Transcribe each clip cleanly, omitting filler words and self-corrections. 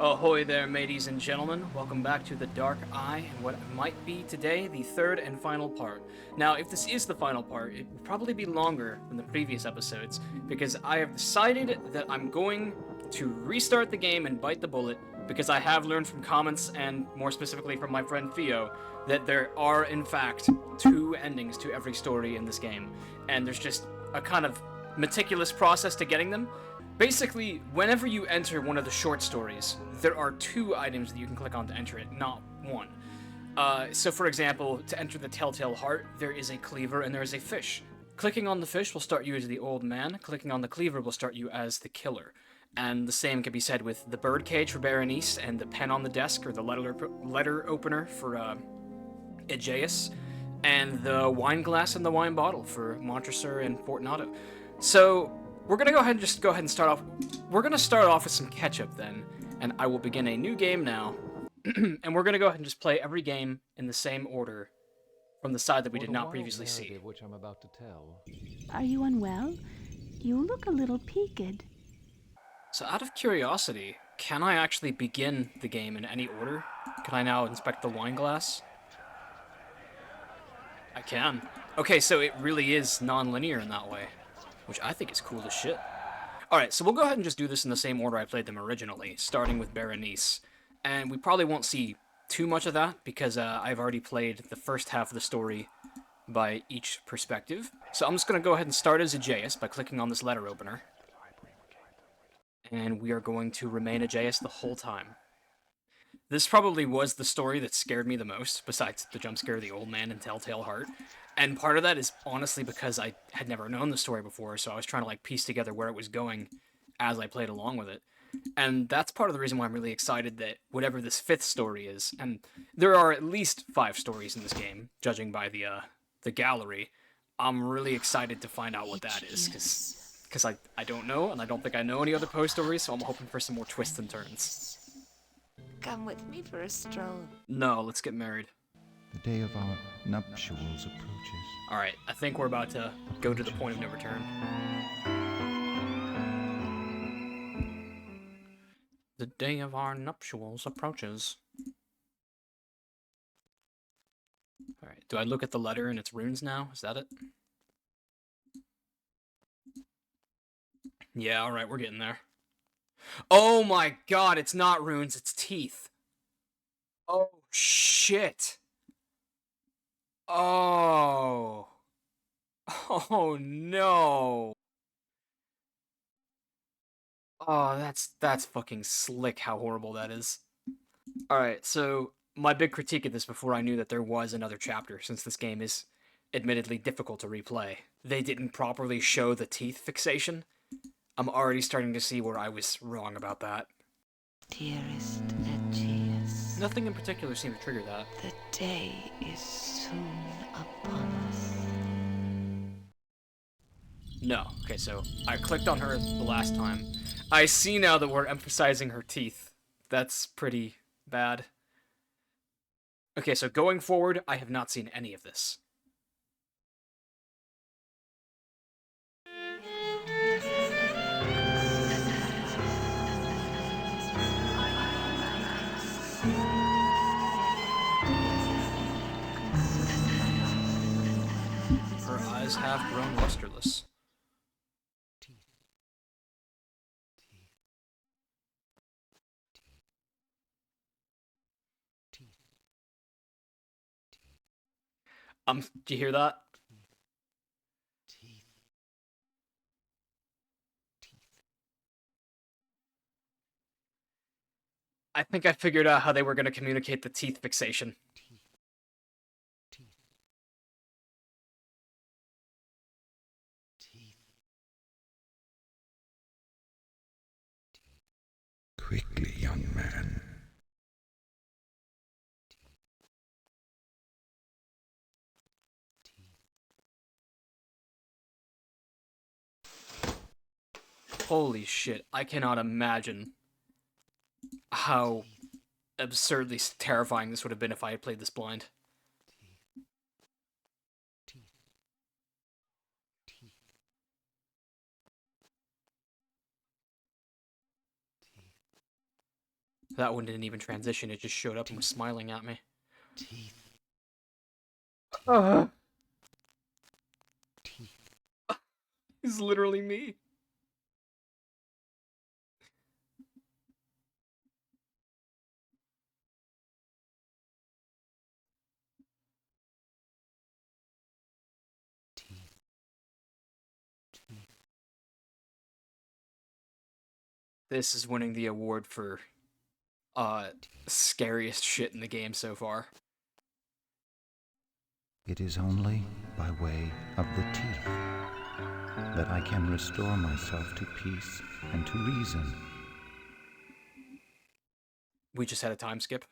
Ahoy there, mateys and gentlemen. Welcome back to The Dark Eye, and what might be today the third and final part. Now, if this is the final part, it will probably be longer than the previous episodes, because I have decided that I'm going to restart the game and bite the bullet, because I have learned from comments, and more specifically from my friend Theo, that there are, in fact, two endings to every story in this game, and there's just a kind of meticulous process to getting them. Basically, whenever you enter one of the short stories, there are two items that you can click on to enter it, not one. So, for example, to enter the Telltale Heart, there is a cleaver and there is a fish. Clicking on the fish will start you as the old man, clicking on the cleaver will start you as the killer. And the same can be said with the birdcage for Berenice and the pen on the desk or the letter opener for Aegeus, and the wine glass and the wine bottle for Montresor and Fortunato. So we're gonna go ahead and start off. We're gonna start off with some ketchup then, and I will begin a new game now. And we're gonna go ahead and just play every game in the same order from the side that we For did the not wild previously see. narrative which I'm about to tell. Are you unwell? You look a little peaked. So out of curiosity, can I actually begin the game in any order? Can I now inspect the wine glass? I can. Okay, so it really is non-linear in that way, which I think is cool as shit. Alright, so we'll go ahead and just do this in the same order I played them originally, starting with Berenice. And we probably won't see too much of that, because I've already played the first half of the story by each perspective. So I'm just going to go ahead and start as Aegeus by clicking on this letter opener. And we are going to remain Aegeus the whole time. This probably was the story that scared me the most, besides the jump scare of the old man in Telltale Heart. And part of that is honestly because I had never known the story before, so I was trying to like piece together where it was going as I played along with it. And that's part of the reason why I'm really excited that whatever this fifth story is, and there are at least 5 stories in this game, judging by the gallery. I'm really excited to find out what that is, because I don't know, and I don't think I know any other post stories, so I'm hoping for some more twists and turns. Come with me for a stroll. No, let's get married. The day of our nuptials approaches. Alright, I think we're about to go to the point of no return. The day of our nuptials approaches. Alright, do I look at the letter and its runes now? Is that it? Yeah, alright, we're getting there. Oh my god, it's not runes, it's teeth. Oh, shit. Oh. Oh no. Oh, that's fucking slick how horrible that is. Alright, so my big critique of this before I knew that there was another chapter, since this game is admittedly difficult to replay. They didn't properly show the teeth fixation. I'm already starting to see where I was wrong about that. Dearest Aegeus, Nothing in particular seemed to trigger that. the day is soon upon us. No. Okay, so I clicked on her the last time. I see now that we're emphasizing her teeth. That's pretty bad. Okay, so going forward, I have not seen any of this. Her eyes have grown lusterless. Teeth. Teeth. Teeth. Teeth. Do you hear that? Teeth. Teeth. I think I figured out how they were going to communicate the teeth fixation. Teeth. Teeth. Teeth. Quickly, young man. Holy shit, I cannot imagine how absurdly terrifying this would have been if I had played this blind. Teeth. Teeth. Teeth. That one didn't even transition, it just showed up and was smiling at me. Teeth. Teeth. It's literally me. Teeth. Teeth. This is winning the award for scariest shit in the game so far. It is only by way of the teeth that I can restore myself to peace and to reason. We just had a time skip.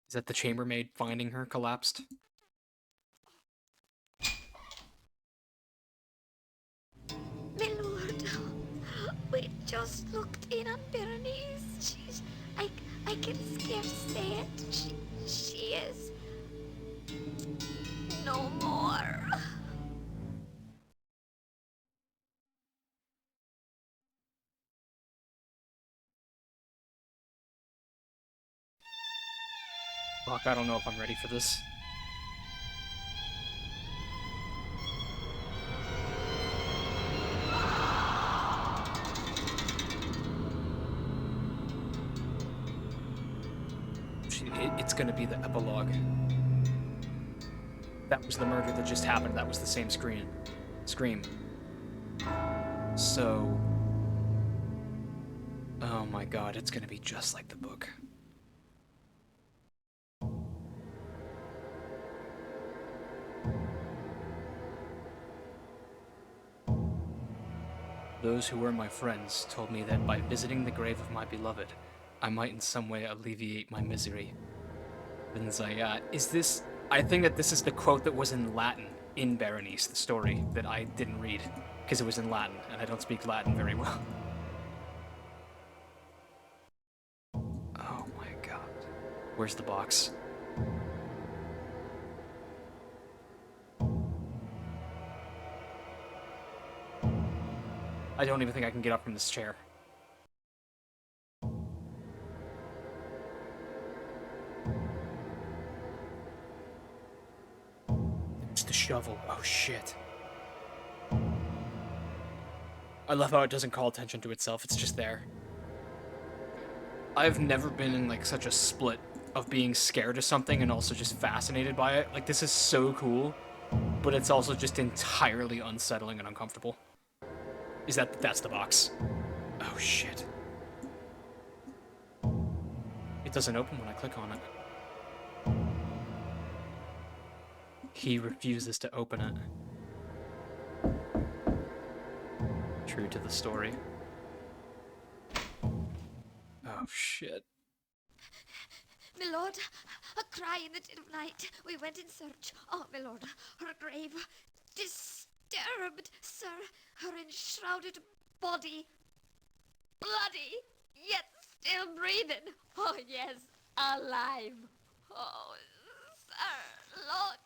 Is that the chambermaid finding her collapsed? My lord, we just looked in on Berenice. She's... I can scarce say it. She is... no more. Fuck, I don't know if I'm ready for this. It's gonna be the epilogue. That was the murder that just happened. That was the same scream. So... oh my god, it's gonna be just like the book. Those who were my friends told me that by visiting the grave of my beloved, I might in some way alleviate my misery. Is this... I think that this is the quote that was in Latin in Berenice, the story that I didn't read, because it was in Latin, and I don't speak Latin very well. Oh my god. Where's the box? I don't even think I can get up from this chair. It's the shovel. Oh shit. I love how it doesn't call attention to itself, it's just there. I've never been in like such a split of being scared of something and also just fascinated by it. Like, this is so cool, but it's also just entirely unsettling and uncomfortable. That's the box. Oh shit. It doesn't open when I click on it. He refuses to open it. True to the story. Oh shit. My lord, a cry in the dead of night. We went in search. Oh, my lord, her grave disturbed, sir. Her enshrouded body, bloody, yet still breathing. Oh, yes, alive. Oh, sir, look.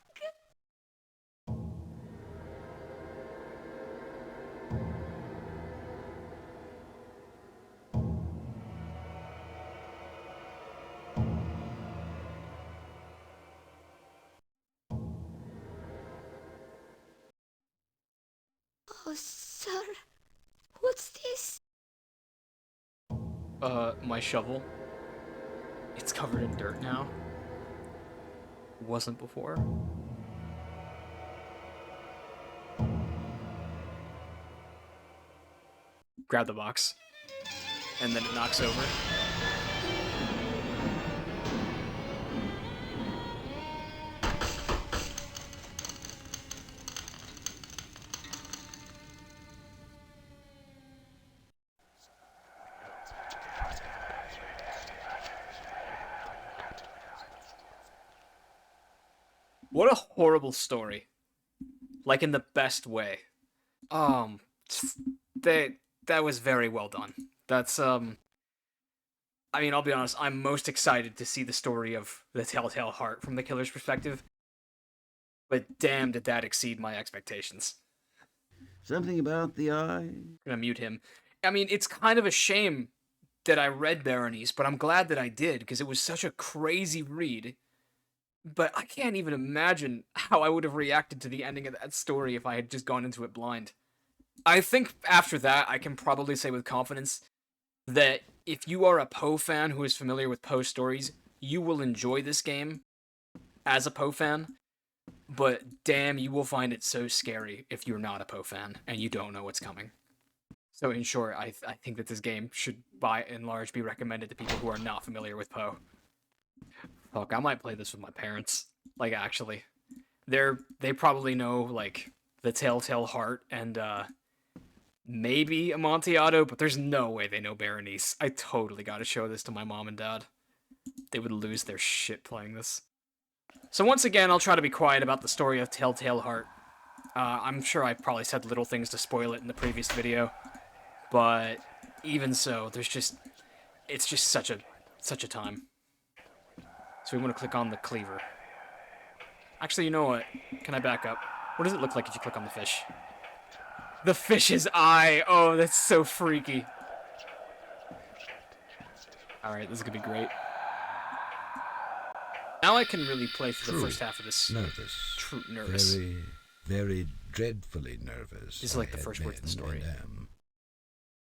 Oh, sir, what's this? My shovel. It's covered in dirt now. Wasn't before. Grab the box. And then it knocks over. What a horrible story. Like, in the best way. That was very well done. That's, I mean, I'll be honest, I'm most excited to see the story of the Telltale Heart from the killer's perspective. But damn, did that exceed my expectations. Something about the eye? I'm gonna mute him. I mean, it's kind of a shame that I read Berenice, but I'm glad that I did, because it was such a crazy read. But I can't even imagine how I would have reacted to the ending of that story if I had just gone into it blind. I think after that, I can probably say with confidence that if you are a Poe fan who is familiar with Poe stories, you will enjoy this game as a Poe fan, but damn, you will find it so scary if you're not a Poe fan and you don't know what's coming. So in short, I think that this game should, by and large, be recommended to people who are not familiar with Poe. Fuck, I might play this with my parents. Like, actually. They probably know, like, the Telltale Heart and, maybe Amontillado, but there's no way they know Berenice. I totally gotta show this to my mom and dad. They would lose their shit playing this. So once again, I'll try to be quiet about the story of Telltale Heart. I'm sure I probably said little things to spoil it in the previous video, but even so, it's just such a time. So we want to click on the cleaver. Actually, you know what? Can I back up? What does it look like if you click on the fish? The fish's eye! Oh, that's so freaky. Alright, this is gonna be great. Now I can really play through the first half of this. Nervous. True, nervous. Very, very dreadfully nervous. This is like the first words of the story.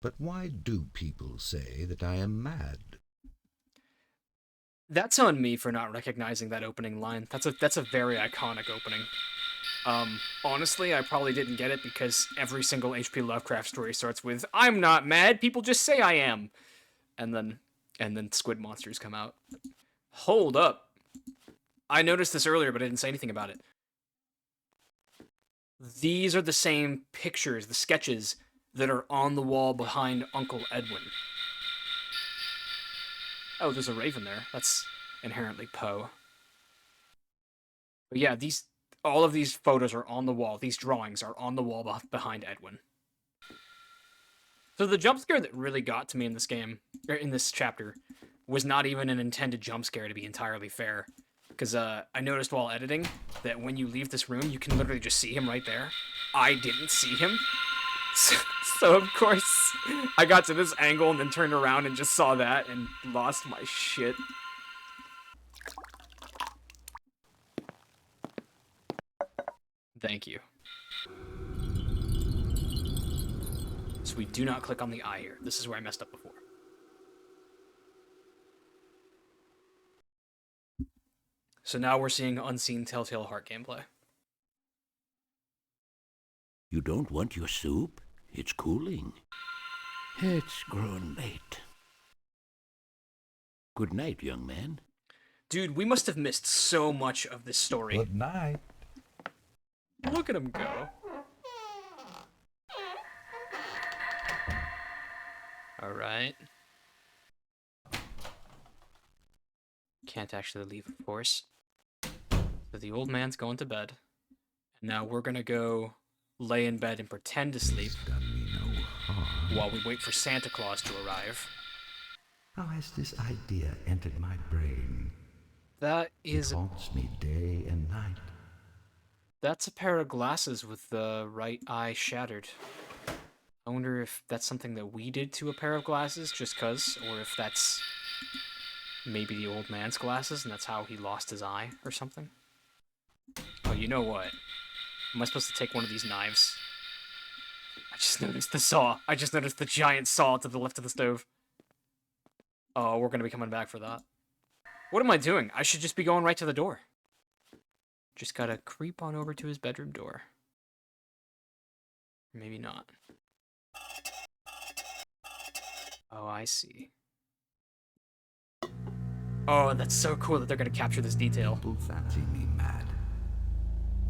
But why do people say that I am mad? That's on me for not recognizing that opening line. That's a very iconic opening. Honestly, I probably didn't get it because every single H.P. Lovecraft story starts with, "I'm not mad, people just say I am." And then squid monsters come out. Hold up. I noticed this earlier, but I didn't say anything about it. These are the same pictures, the sketches, that are on the wall behind Uncle Edwin. Oh, there's a raven there. That's inherently Poe. But yeah, all of these photos are on the wall. These drawings are on the wall behind Edwin. So the jump scare that really got to me in this game, or in this chapter, was not even an intended jump scare, to be entirely fair. Because I noticed while editing that when you leave this room, you can literally just see him right there. I didn't see him. So of course, I got to this angle and then turned around and just saw that and lost my shit. Thank you. So we do not click on the eye here. This is where I messed up before. So now we're seeing unseen Telltale Heart gameplay. You don't want your soup? It's cooling. It's grown late. Good night, young man. Dude, we must have missed so much of this story. Good night. Look at him go. Alright. Can't actually leave, of course. So the old man's going to bed. And now we're gonna go lay in bed and pretend to sleep Done me no harm. while we wait for Santa Claus to arrive. How has this idea entered my brain? That is It haunts me day and night. That's a pair of glasses with the right eye shattered. I wonder if that's something that we did to a pair of glasses, just cuz, or if that's maybe the old man's glasses, and that's how he lost his eye, or something. Oh, you know what? Am I supposed to take one of these knives? I just noticed the saw. I just noticed the giant saw to the left of the stove. Oh, we're gonna be coming back for that. What am I doing? I should just be going right to the door. Just gotta creep on over to his bedroom door. Maybe not. Oh, I see. Oh, that's so cool that they're gonna capture this detail. People fancy me mad.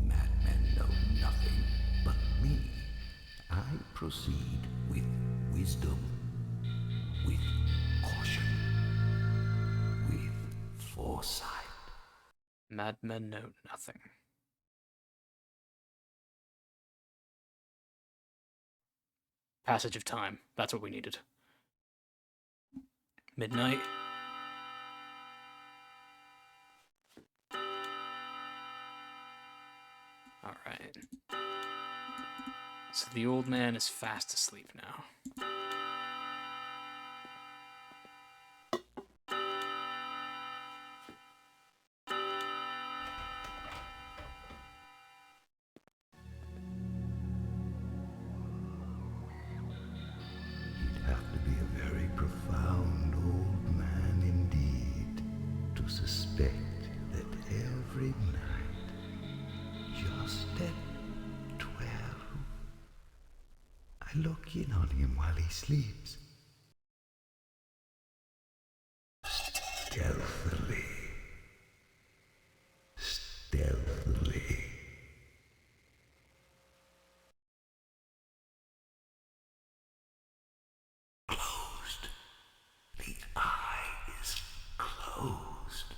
Madmen know nothing but me. I proceed with wisdom, with caution, with foresight. Madmen know nothing. Passage of time. That's what we needed. Midnight. Alright. So the old man is fast asleep now. He'd have to be a very profound old man indeed to suspect that every night, just at 12, I look in on him while he sleeps. Stealthily. Stealthily. Closed. The eye is closed.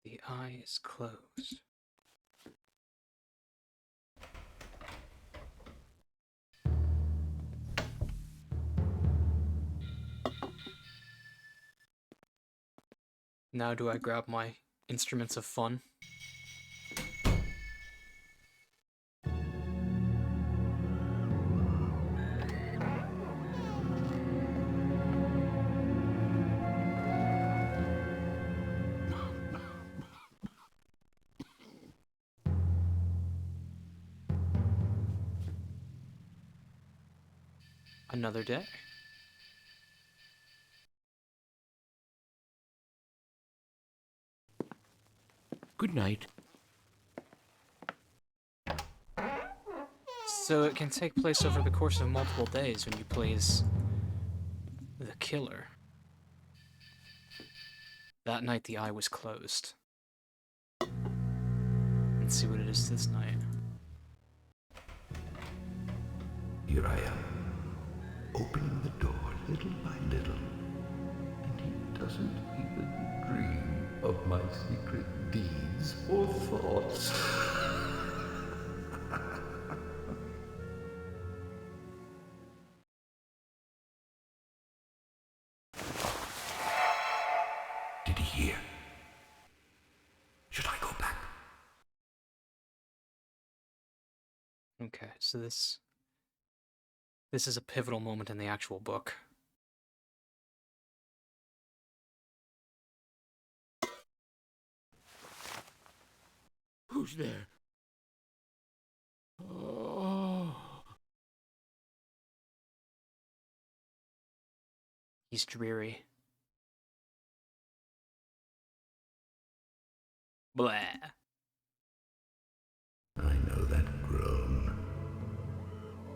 The eye is closed. Now do I grab my instruments of fun? Another day. Good night. So it can take place over the course of multiple days when you play as the killer. That night the eye was closed. Let's see what it is this night. Here I am, opening the door little by little, and he doesn't even dream of my secret deeds or thoughts. Did he hear? Should I go back? Okay, so this is a pivotal moment in the actual book. Who's there? Oh. He's dreary. Blah. I know that groan.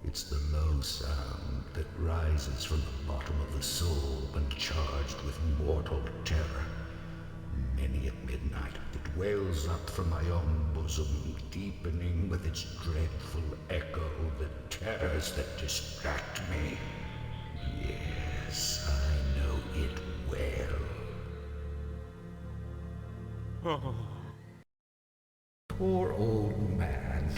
It's the low sound that rises from the bottom of the soul when charged with mortal terror. Many at midnight, it wails up from my own bosom, deepening with its dreadful echo the terrors that distract me. Yes, I know it well. Oh. Poor old man.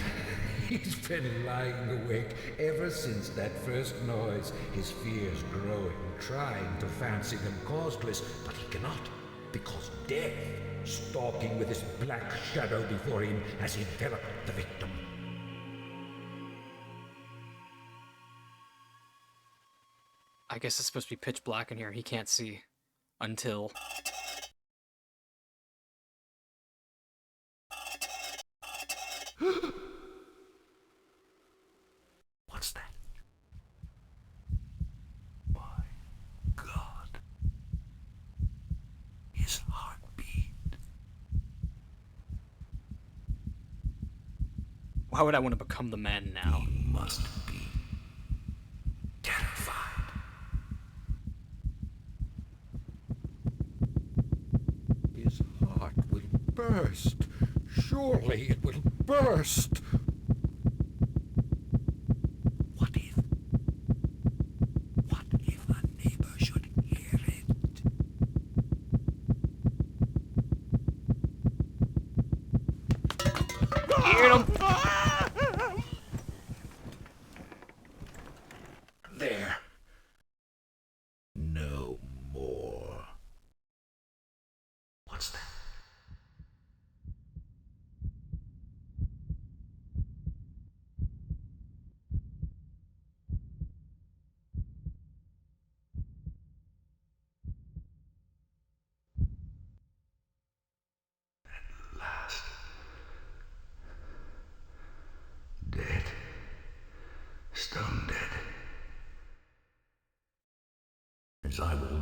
He's been lying awake ever since that first noise, his fears growing, trying to fancy them causeless, but he cannot, because death, stalking with his black shadow before him, has enveloped the victim. I guess it's supposed to be pitch black in here. He can't see until... What's that? My God. His heartbeat. Why would I want to become the man now? He must be terrified. His heart will burst. Surely it will burst. What if? What if a neighbor should hear it? Hear him! There. No more. What's that?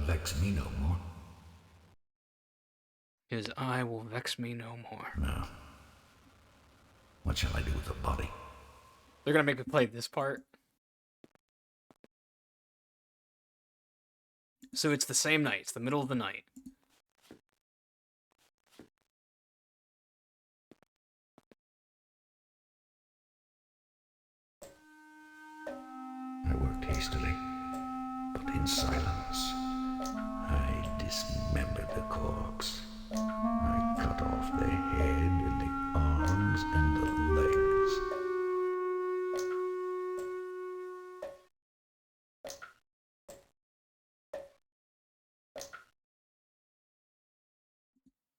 vex me no more. His eye will vex me no more. Now, what shall I do with the body? They're gonna make me play this part. So it's the same night. It's the middle of the night. I worked hastily, but in silence. I dismembered the corpse. I cut off the head and the arms and the legs.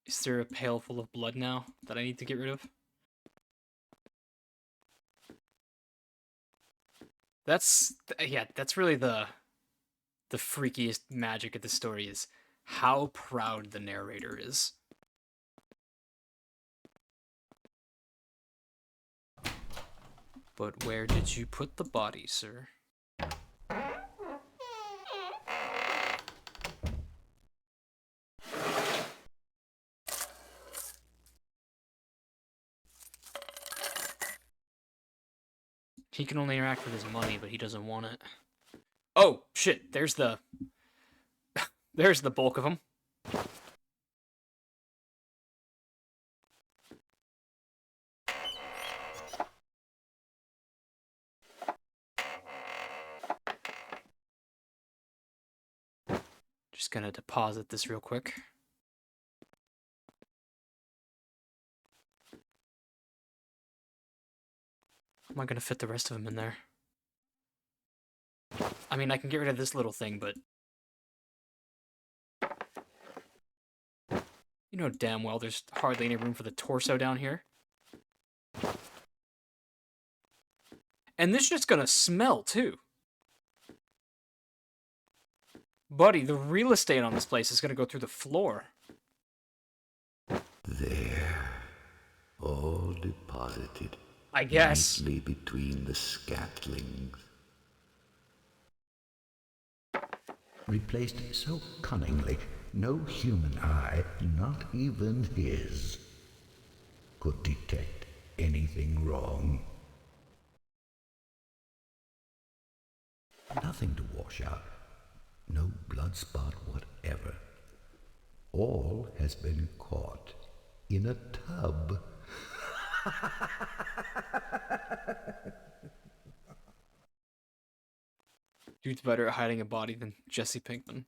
Is there a pail full of blood now that I need to get rid of? That's really the freakiest magic of the story is how proud the narrator is. But where did you put the body, sir? He can only interact with his money, but he doesn't want it. Oh, shit, there's the... there's the bulk of them. Just gonna deposit this real quick. How am I gonna fit the rest of them in there? I mean, I can get rid of this little thing, but... you know damn well there's hardly any room for the torso down here. And this shit's gonna smell, too. Buddy, the real estate on this place is gonna go through the floor. There, all deposited. I guess. Neatly between the scatlings. Replaced so cunningly, no human eye, not even his, could detect anything wrong. Nothing to wash out. No blood spot whatever. All has been caught in a tub. Dude's better at hiding a body than Jesse Pinkman.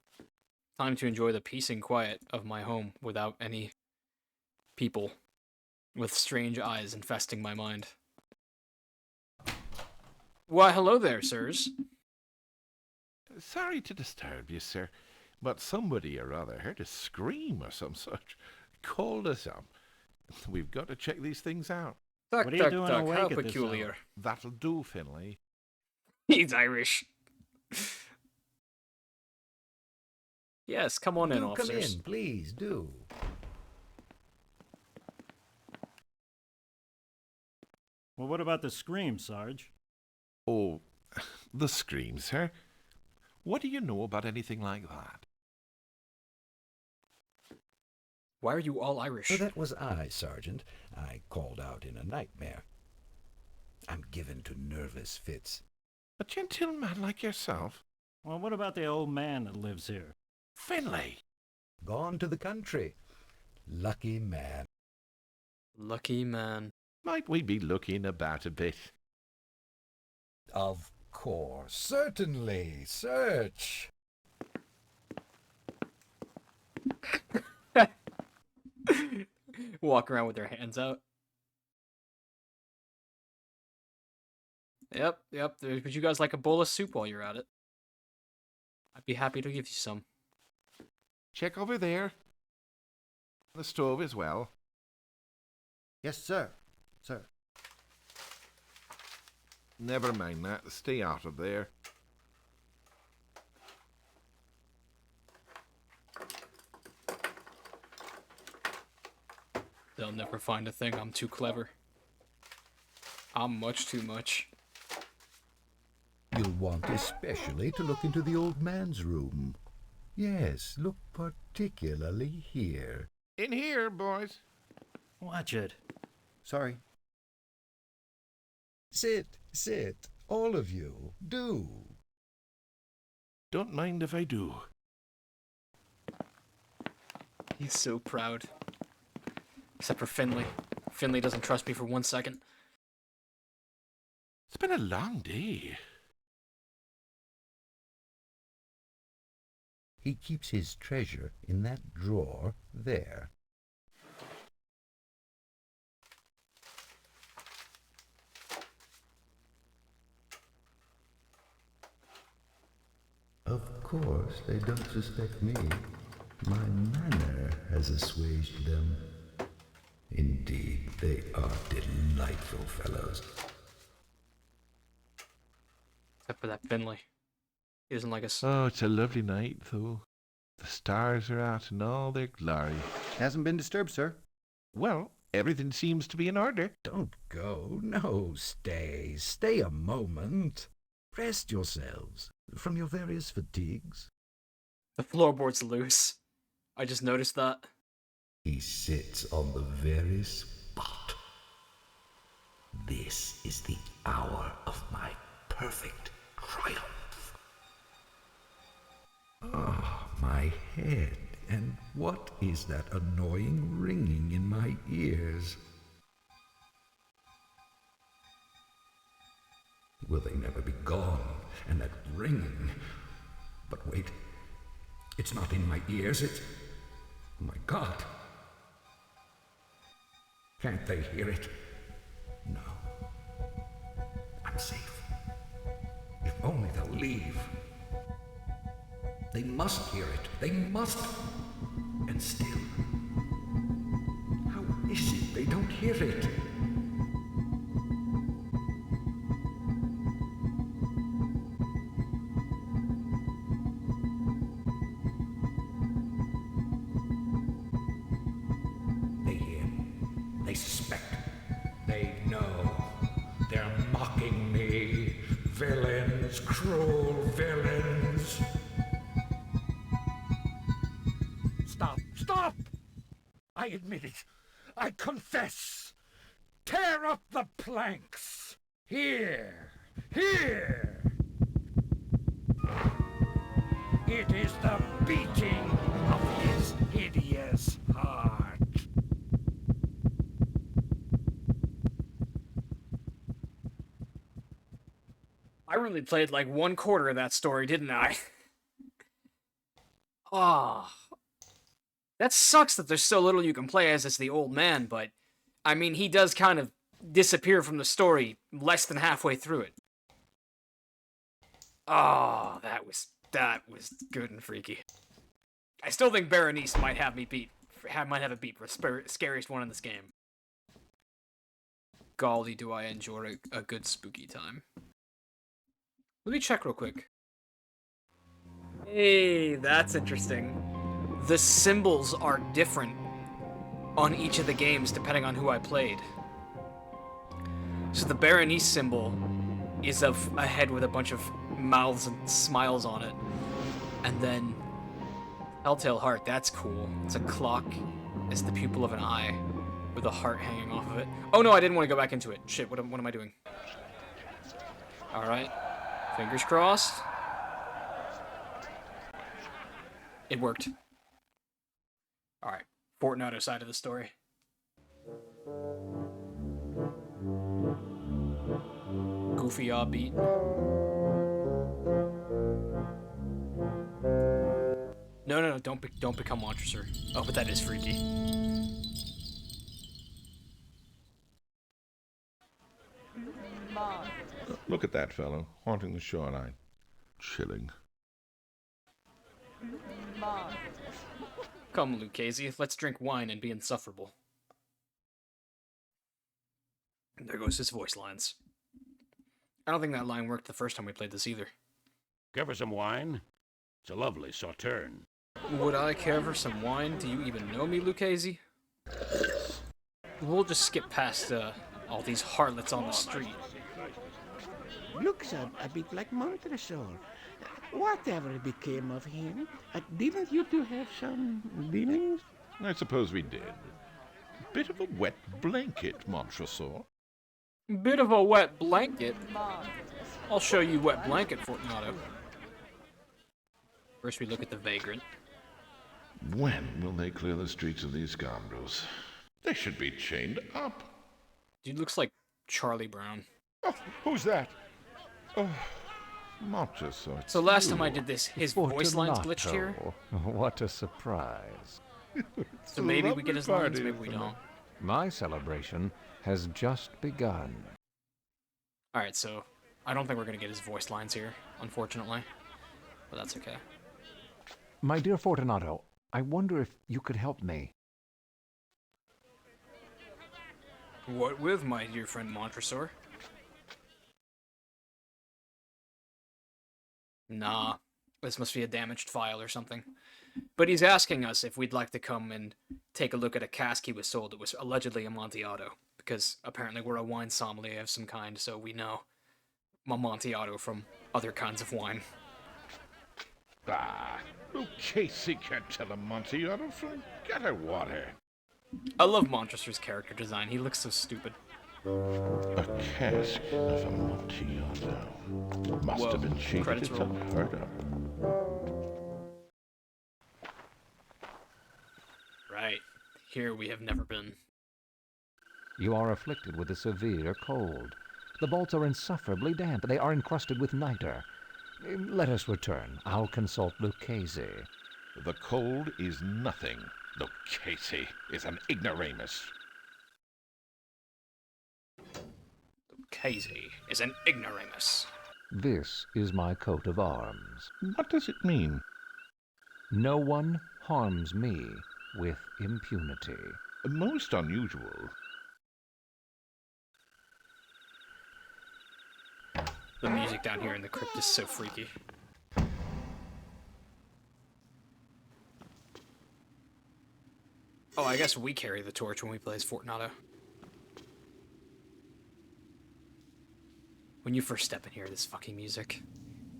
Time to enjoy the peace and quiet of my home without any people with strange eyes infesting my mind. Why, hello there, sirs. Sorry to disturb you, sir, but somebody or other heard a scream or some such. Called us up. We've got to check these things out. Duck, What are you duck, doing duck, awake how at this peculiar. hour? That'll do, Finlay. He's Irish. Yes, come on in, Do come officers. in, please, do. Well, what about the scream, Sarge? Oh, the scream, sir. What do you know about anything like that? Why are you all Irish? So that was I, Sergeant. I called out in a nightmare. I'm given to nervous fits. A gentleman like yourself? Well, what about the old man that lives here? Finlay! Gone to the country. Lucky man. Lucky man. Might we be looking about a bit? Of course. Certainly. Search. Walk around with their hands out. Yep. Would you guys like a bowl of soup while you're at it? I'd be happy to give you some. Check over there. The stove as well. Yes, sir. Sir. Never mind that. Stay out of there. They'll never find a thing. I'm too clever. I'm much too much. You'll want especially to look into the old man's room. Yes, look particularly here. In here, boys. Watch it. Sorry. Sit, all of you. Do. Don't mind if I do. He's so proud. Except for Finley. Finley doesn't trust me for 1 second. It's been a long day. He keeps his treasure in that drawer there. Of course, they don't suspect me. My manner has assuaged them. Indeed, they are delightful fellows. Except for that Finley. He doesn't like us. Oh, it's a lovely night, though. The stars are out in all their glory. Hasn't been disturbed, sir. Well, everything seems to be in order. Don't go. No, stay. Stay a moment. Rest yourselves from your various fatigues. The floorboard's loose. I just noticed that. He sits on the very spot. This is the hour of my perfect triumph. Ah, my head, and what is that annoying ringing in my ears? Will they never be gone? And that ringing? But wait, it's not in my ears, it's... Oh my God! Can't they hear it? No. I'm safe. If only they'll leave. They must hear it. They must. And still, how is it they don't hear it? They hear. They suspect. They know. They're mocking me. Villains, cruel villains. Stop! I admit it. I confess. Tear up the planks. Here. It is the beating of his hideous heart. I really played like 1/4 of that story, didn't I? Oh. That sucks that there's so little you can play as the old man, but I mean, he does kind of disappear from the story less than halfway through it. Oh, that was good and freaky. I still think Berenice might have it beat for scariest one in this game. Golly, do I enjoy a good spooky time. Let me check real quick. Hey, that's interesting. The symbols are different on each of the games depending on who I played. So the Berenice symbol is of a head with a bunch of mouths and smiles on it. And then Telltale Heart, that's cool. It's a clock as the pupil of an eye with a heart hanging off of it. Oh no, I didn't want to go back into it. Shit, what am I doing? Alright. Fingers crossed. It worked. Alright. Fortunato side of the story. Goofy beat. No, don't become Monster. Oh, but that is freaky. Look at that fellow, haunting the shoreline. Chilling. Come, Lucchese, let's drink wine and be insufferable. There goes his voice lines. I don't think that line worked the first time we played this either. Care for some wine? It's a lovely sauterne. Would I care for some wine? Do you even know me, Lucchese? We'll just skip past all these harlots on the street. Looks a bit like Montresor. Whatever became of him? Didn't you two have some dealings? I suppose we did. Bit of a wet blanket, Montresor. Bit of a wet blanket. I'll show you wet blanket, Fortunato. First we look at the vagrant. When will they clear the streets of these scoundrels? They should be chained up. Dude looks like Charlie Brown. Oh, who's that? Oh, Montresor. So last time I did this, his voice lines glitched here. What a surprise. So maybe we get his lines, maybe we don't. My celebration has just begun. Alright, so I don't think we're going to get his voice lines here, unfortunately. But that's okay. My dear Fortunato, I wonder if you could help me. What with, my dear friend Montresor? Nah, this must be a damaged file or something. But he's asking us if we'd like to come and take a look at a cask he was sold that was allegedly Amontillado. Because apparently we're a wine sommelier of some kind, so we know Amontillado from other kinds of wine. Ah, Casey can't tell Amontillado from gutter water. I love Montresor's character design. He looks so stupid. A cask of Amontillado. Must have been cheated itself hard up. Right. Here we have never been. You are afflicted with a severe cold. The vaults are insufferably damp. They are encrusted with niter. Let us return. I'll consult Lucchese. The cold is nothing. Lucchese is an ignoramus. Lucchese is an ignoramus. This is my coat of arms. What does it mean? No one harms me with impunity. Most unusual. The music down here in the crypt is so freaky. Oh, I guess we carry the torch when we play as Fortunato. When you first step in here, this fucking music.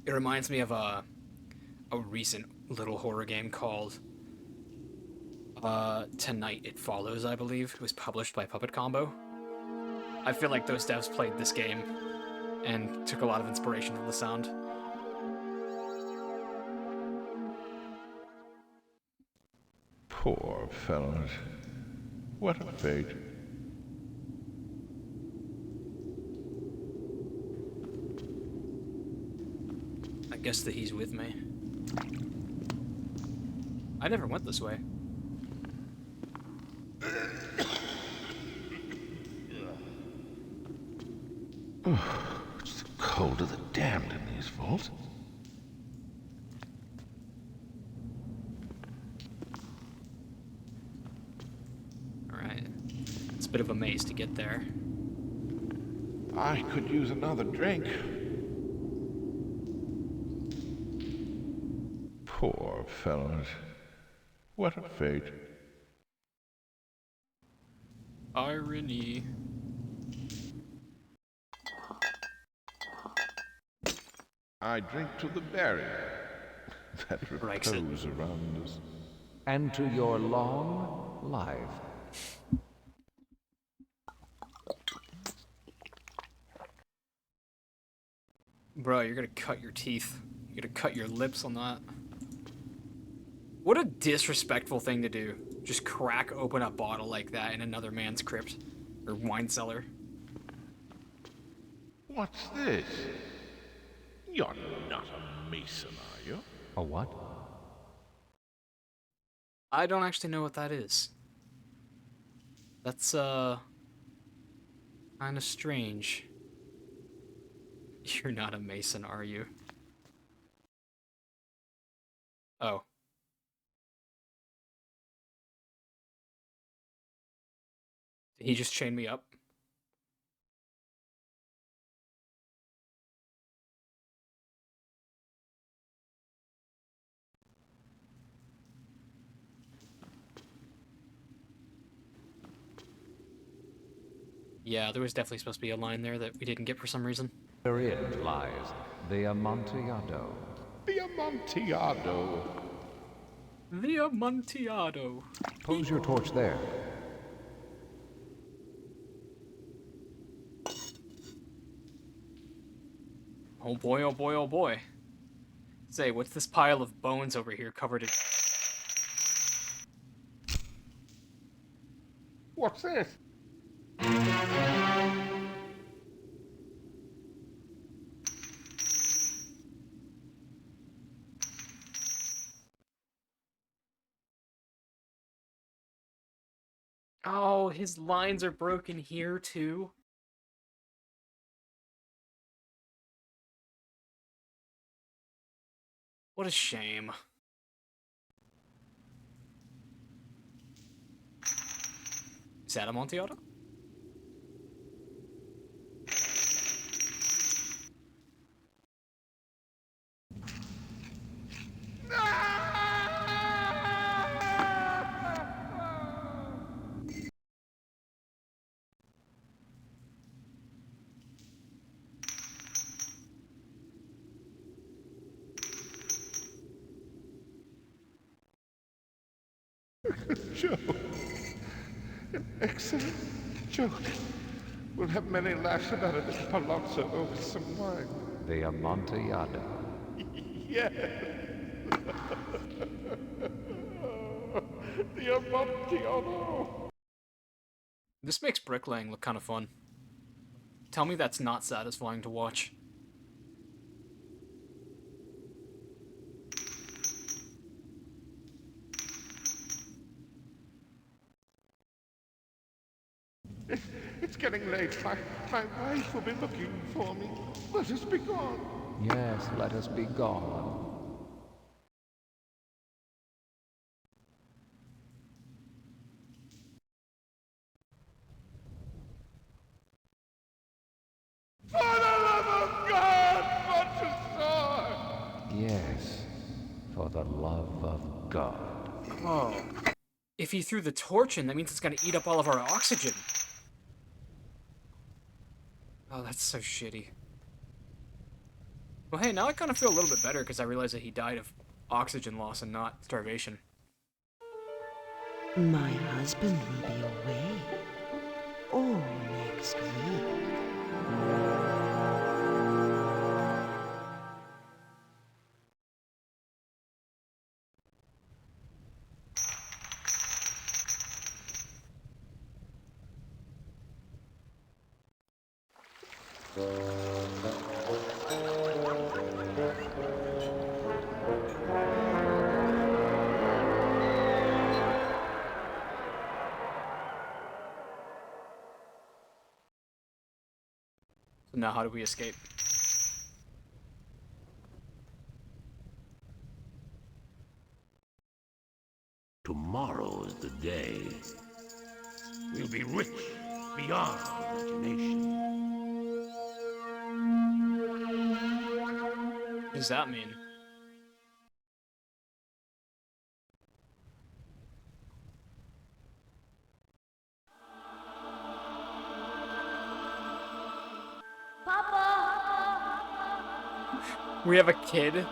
It reminds me of a recent little horror game called Tonight It Follows, I believe. It was published by Puppet Combo. I feel like those devs played this game and took a lot of inspiration from the sound. Poor fellows. What a fate. I guess that he's with me. I never went this way. It's the cold of the damned in these vaults. Alright. It's a bit of a maze to get there. I could use another drink. Poor fellows. What a fate. Irony. I drink to the barrier that Breaks it. repose around us. And to your long life. Bro, you're gonna cut your teeth. You're gonna cut your lips on that. What a disrespectful thing to do. Just crack open a bottle like that in another man's crypt. Or wine cellar. What's this? You're not a mason, are you? A what? I don't actually know what that is. That's, kinda strange. You're not a mason, are you? Oh. Did he just chain me up? Yeah, there was definitely supposed to be a line there that we didn't get for some reason. Therein lies the Amontillado. The Amontillado. The Amontillado. Pose your torch there. Oh boy, oh boy, oh boy. Say, what's this pile of bones over here covered in... What's this? Oh, his lines are broken here, too? What a shame. Is that Amontillado? Joke. An excellent joke. We'll have many laughs about it at Palazzo over some wine. The Amontillado. Yes. The Amontillado. This makes bricklaying look kind of fun. Tell me that's not satisfying to watch. It's getting late. My wife will be looking for me. Let us be gone. Yes, let us be gone. For the love of God, Montessor! Yes, for the love of God. Oh. If he threw the torch in, that means it's gonna eat up all of our oxygen. Oh, that's so shitty. Well, hey, now I kind of feel a little bit better because I realized that he died of oxygen loss and not starvation. My husband will be away all next week. So now how do we escape? Tomorrow is the day. We'll be rich beyond imagination. What does that mean? We have a kid?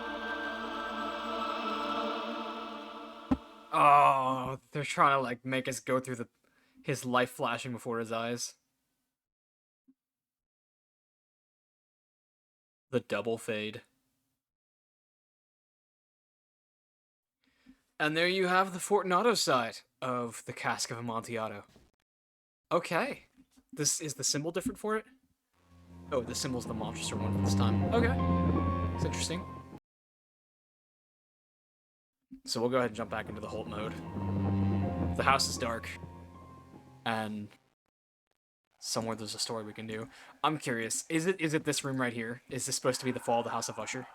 Oh, they're trying to like make us go through his life flashing before his eyes. The double fade. And there you have the Fortunato side of the Cask of Amontillado. Okay. This is the symbol different for it? Oh, the symbol's the Manchester one this time. Okay. It's interesting. So we'll go ahead and jump back into the Holt mode. The house is dark. And somewhere there's a story we can do. I'm curious, is it this room right here? Is this supposed to be the fall of the House of Usher?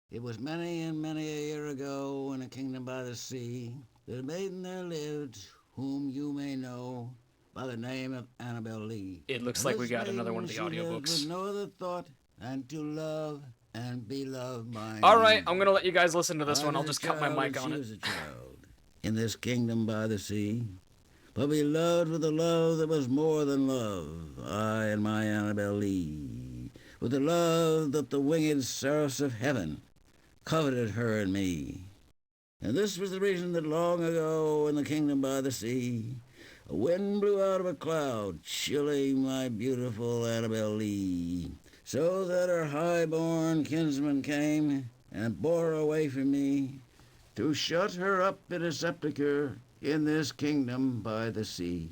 It was many and many a year ago in a kingdom by the sea, that a maiden there lived, whom you may know by the name of Annabel Lee. It looks like we got another one of the audiobooks. With no other thought than to love and be loved by Alright, I'm gonna let you guys listen to this one. I'll just cut my mic on it. She was a child. in this kingdom by the sea, but we loved with a love that was more than love, I and my Annabel Lee, with the love that the winged seraphs of heaven coveted her and me. And this was the reason that long ago in the kingdom by the sea, a wind blew out of a cloud, chilling my beautiful Annabel Lee, so that her high-born kinsman came and bore her away from me, to shut her up in a sepulchre in this kingdom by the sea.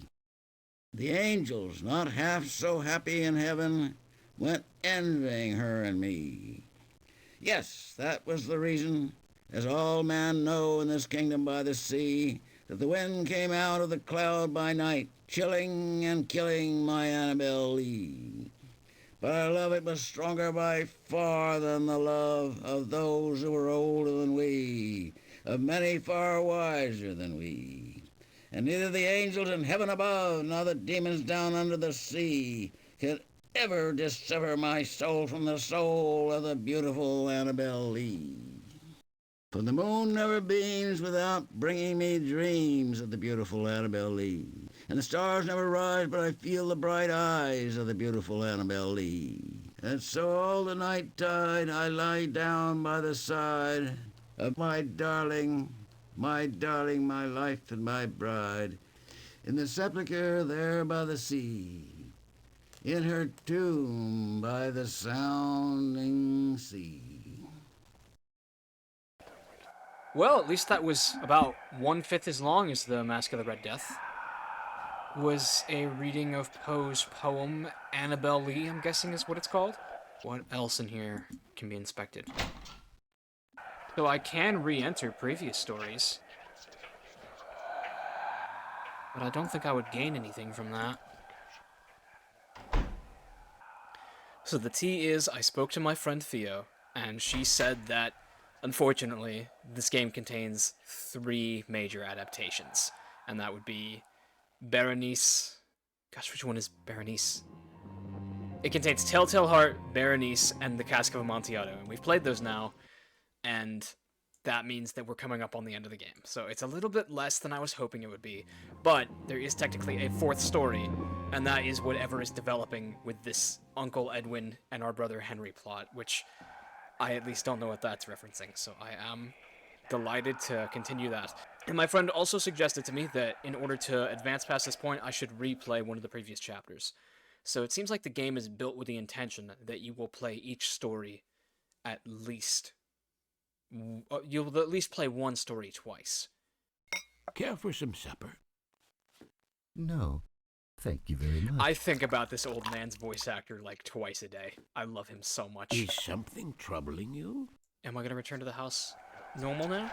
The angels, not half so happy in heaven, went envying her and me. Yes, that was the reason, as all men know in this kingdom by the sea, that the wind came out of the cloud by night, chilling and killing my Annabel Lee. But our love, it was stronger by far than the love of those who were older than we, of many far wiser than we. And neither the angels in heaven above, nor the demons down under the sea, could ever dissever my soul from the soul of the beautiful Annabel Lee. For the moon never beams without bringing me dreams of the beautiful Annabel Lee. And the stars never rise but I feel the bright eyes of the beautiful Annabel Lee. And so all the night tide I lie down by the side of my darling, my life and my bride, in the sepulchre there by the sea, in her tomb by the sounding sea. Well, at least that was about 1/5 as long as the Mask of the Red Death. Was a reading of Poe's poem, Annabel Lee, I'm guessing is what it's called. What else in here can be inspected? So I can re-enter previous stories, but I don't think I would gain anything from that. So the tea is, I spoke to my friend Theo, and she said that, unfortunately, this game contains 3 major adaptations, and that would be Berenice... Gosh, which one is Berenice? It contains Telltale Heart, Berenice, and the Cask of Amontillado, and we've played those now, and that means that we're coming up on the end of the game. So it's a little bit less than I was hoping it would be, but there is technically a 4th story, and that is whatever is developing with this Uncle Edwin and our brother Henry plot, which I at least don't know what that's referencing, so I am delighted to continue that. And my friend also suggested to me that in order to advance past this point, I should replay one of the previous chapters. So it seems like the game is built with the intention that you will play each story at least... You'll at least play one story twice. Care for some supper? No, thank you very much. I think about this old man's voice actor like twice a day. I love him so much. Is something troubling you? Am I going to return to the house normal now?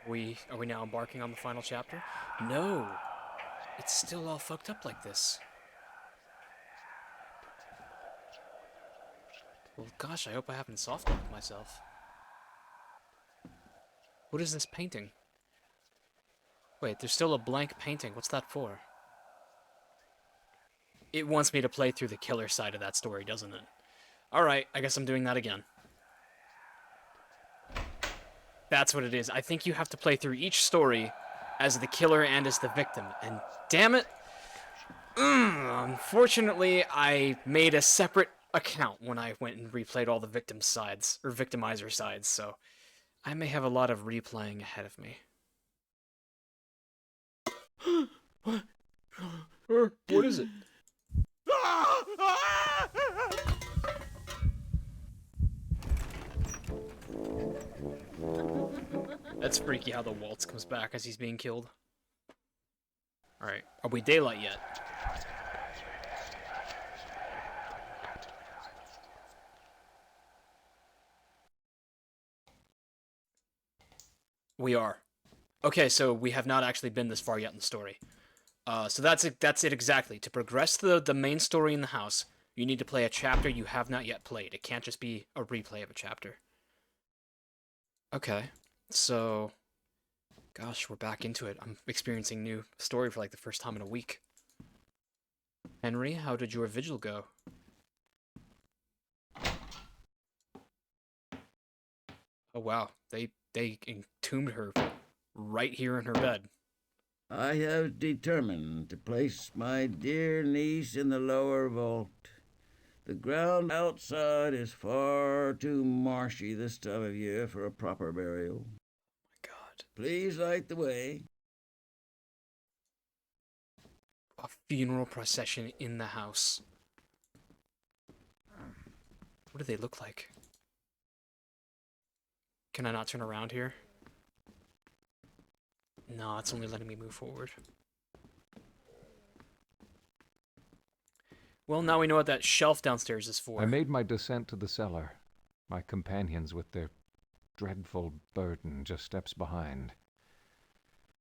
Are we now embarking on the final chapter? No! It's still all fucked up like this. Well, gosh, I hope I haven't soft-locked myself. What is this painting? Wait, there's still a blank painting. What's that for? It wants me to play through the killer side of that story, doesn't it? Alright, I guess I'm doing that again. That's what it is. I think you have to play through each story as the killer and as the victim. And damn it, unfortunately, I made a separate account when I went and replayed all the victim sides, or victimizer sides, so I may have a lot of replaying ahead of me. What is it? That's freaky how the waltz comes back as he's being killed. Alright, are we daylight yet? We are. Okay, so we have not actually been this far yet in the story. So that's it exactly. To progress the main story in the house, you need to play a chapter you have not yet played. It can't just be a replay of a chapter. Okay, so... Gosh, we're back into it. I'm experiencing new story for like the first time in a week. Henry, how did your vigil go? Oh wow, they entombed her right here in her bed. I have determined to place my dear niece in the lower vault. The ground outside is far too marshy this time of year for a proper burial. My God. Please light the way. A funeral procession in the house. What do they look like? Can I not turn around here? No, it's only letting me move forward. Well, now we know what that shelf downstairs is for. I made my descent to the cellar. My companions with their dreadful burden just steps behind.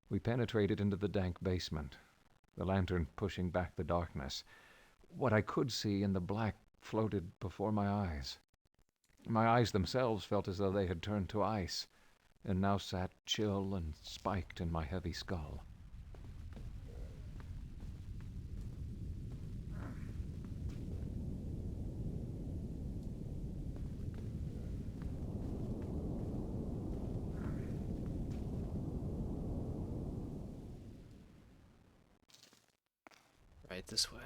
We penetrated into the dank basement, the lantern pushing back the darkness. What I could see in the black floated before my eyes. My eyes themselves felt as though they had turned to ice, and now sat chill and spiked in my heavy skull. Right this way.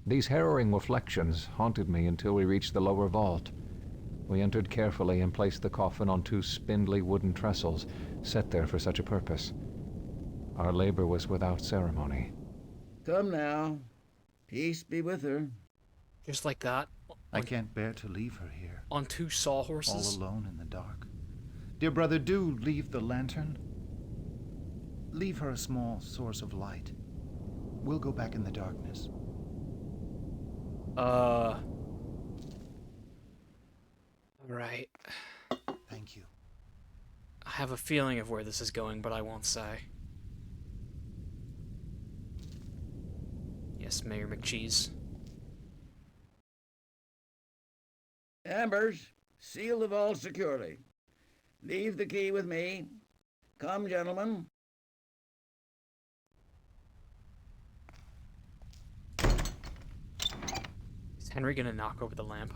These harrowing reflections haunted me until we reached the lower vault. We entered carefully and placed the coffin on 2 spindly wooden trestles, set there for such a purpose. Our labor was without ceremony. Come now. Peace be with her. Just like that. I can't bear to leave her here. On 2 sawhorses? All alone in the dark. Dear brother, do leave the lantern. Leave her a small source of light. We'll go back in the darkness. Right. Thank you. I have a feeling of where this is going, but I won't say. Yes, Mayor McCheese. Ambers, seal the vault securely. Leave the key with me. Come, gentlemen. Is Henry gonna knock over the lamp?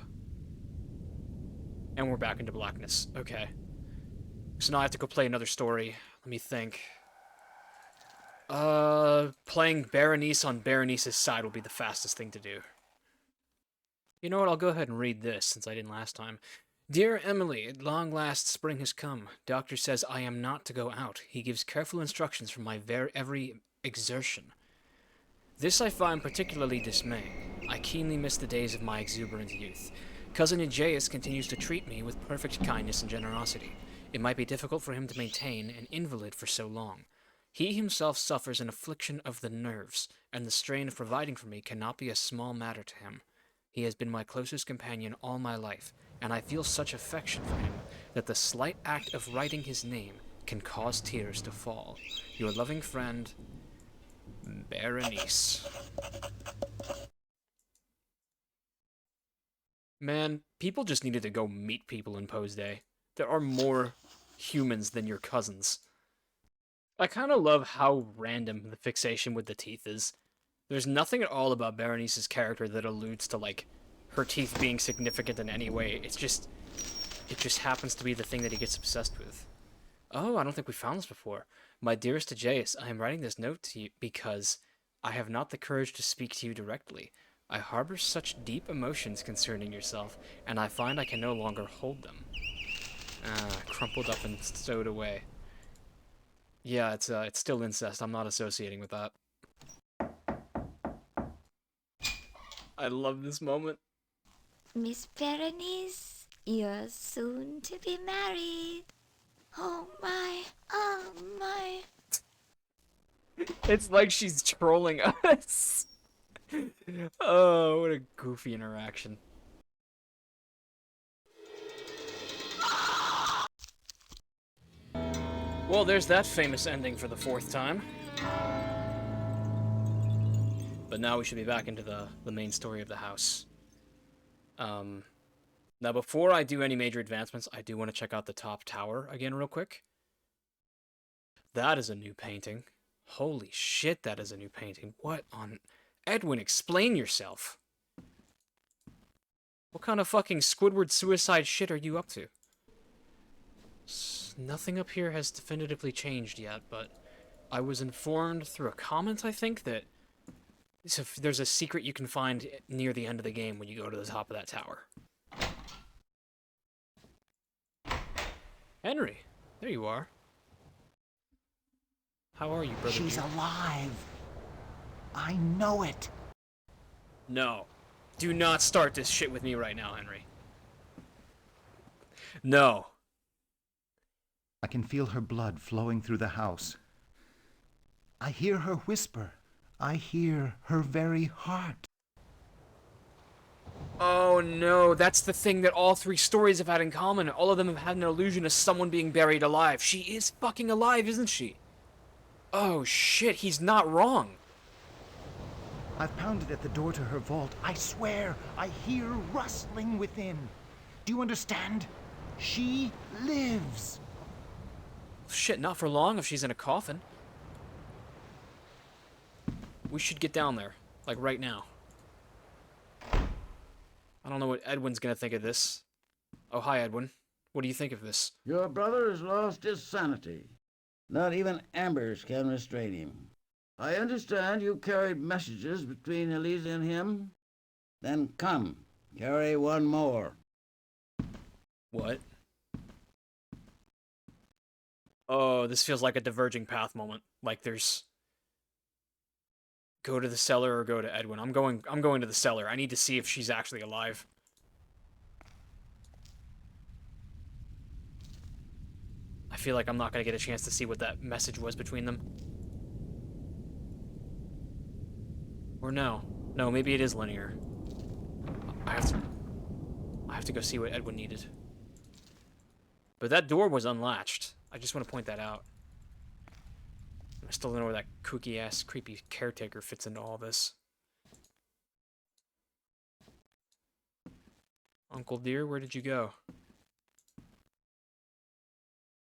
And we're back into blackness. Okay. So now I have to go play another story. Let me think. Playing Berenice on Berenice's side will be the fastest thing to do. You know what, I'll go ahead and read this, since I didn't last time. Dear Emily, at long last spring has come. Doctor says I am not to go out. He gives careful instructions for my every exertion. This I find particularly dismaying. I keenly miss the days of my exuberant youth. Cousin Aegeus continues to treat me with perfect kindness and generosity. It might be difficult for him to maintain an invalid for so long. He himself suffers an affliction of the nerves, and the strain of providing for me cannot be a small matter to him. He has been my closest companion all my life, and I feel such affection for him that the slight act of writing his name can cause tears to fall. Your loving friend, Berenice. Man, people just needed to go meet people in Poe's Day. There are more humans than your cousins. I kind of love how random the fixation with the teeth is. There's nothing at all about Berenice's character that alludes to, like, her teeth being significant in any way. It just happens to be the thing that he gets obsessed with. Oh, I don't think we found this before. My dearest Aegeus, I am writing this note to you because I have not the courage to speak to you directly. I harbor such deep emotions concerning yourself, and I find I can no longer hold them. Crumpled up and stowed away. Yeah, it's still incest. I'm not associating with that. I love this moment. Miss Berenice, you're soon to be married. Oh my, oh my. It's like she's trolling us. Oh, what a goofy interaction. Well, there's that famous ending for the 4th time. But now we should be back into the main story of the house. Now before I do any major advancements, I do want to check out the top tower again real quick. That is a new painting. Holy shit, that is a new painting. What on... Edwin, explain yourself. What kind of fucking Squidward suicide shit are you up to? Nothing up here has definitively changed yet, but I was informed through a comment, I think, that there's a secret you can find near the end of the game when you go to the top of that tower. Henry, there you are. How are you, brother? She's alive. I know it. No. Do not start this shit with me right now, Henry. No. I can feel her blood flowing through the house. I hear her whisper. I hear her very heart. Oh no, that's the thing that all three stories have had in common. All of them have had an illusion of someone being buried alive. She is fucking alive, isn't she? Oh shit, he's not wrong. I've pounded at the door to her vault. I swear, I hear rustling within. Do you understand? She lives. Shit, not for long if she's in a coffin. We should get down there, like right now. I don't know what Edwin's gonna think of this. Oh, hi, Edwin. What do you think of this? Your brother has lost his sanity. Not even embers can restrain him. I understand you carried messages between Elise and him. Then come, carry one more. What? Oh, this feels like a diverging path moment. Like there's... Go to the cellar or go to Edwin. I'm going to the cellar. I need to see if she's actually alive. I feel like I'm not going to get a chance to see what that message was between them. Or no. No, maybe it is linear. I have to go see what Edwin needed. But that door was unlatched. I just want to point that out. I still don't know where that kooky-ass, creepy caretaker fits into all this. Uncle dear, where did you go?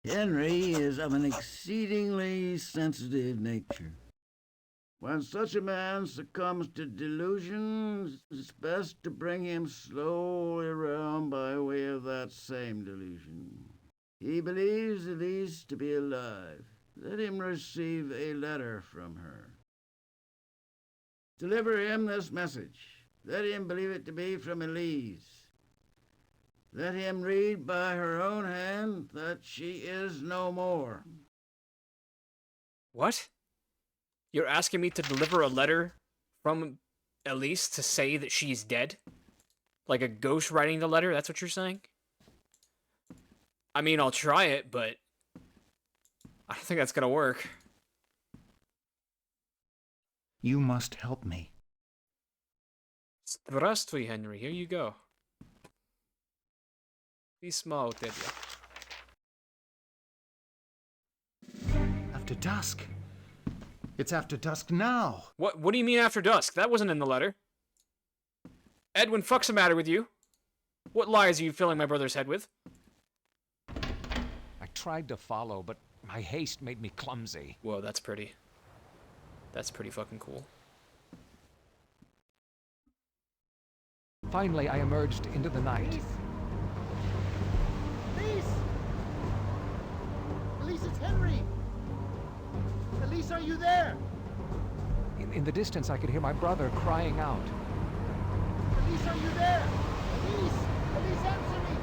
Henry is of an exceedingly sensitive nature. When such a man succumbs to delusions, it's best to bring him slowly around by way of that same delusion. He believes Elise to be alive. Let him receive a letter from her. Deliver him this message. Let him believe it to be from Elise. Let him read by her own hand that she is no more. What? You're asking me to deliver a letter from Elise to say that she's dead? Like a ghost writing the letter? That's what you're saying? I mean, I'll try it, but I don't think that's gonna work. You must help me. Здравствуй, Henry. Here you go. Pismo u тебя. After dusk. It's after dusk now. What do you mean after dusk? That wasn't in the letter. Edwin, fuck's the matter with you? What lies are you filling my brother's head with? I tried to follow, but my haste made me clumsy. Whoa, that's pretty. That's pretty fucking cool. Finally, I emerged into the night. Elise! Elise, it's Henry! Elise, are you there? In the distance, I could hear my brother crying out. Elise, are you there? Elise! Elise, answer me!